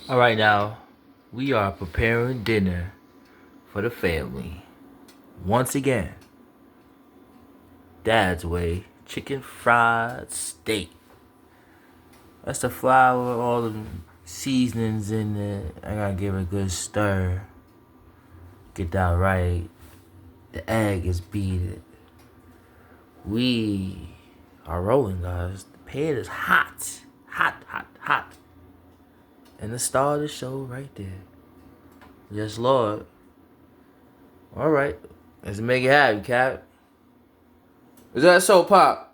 All right, now we are preparing dinner for the family. Once again, Dad's way chicken fried steak. That's the flour, all the seasonings in it. I gotta give it a good stir. Get that right. The egg is beaten. We are rolling, guys. The pan is hot. Hot, hot, hot. And the star of the show right there. Yes, Lord. All right. Let's make it happen, Cap. Is that so, Pop?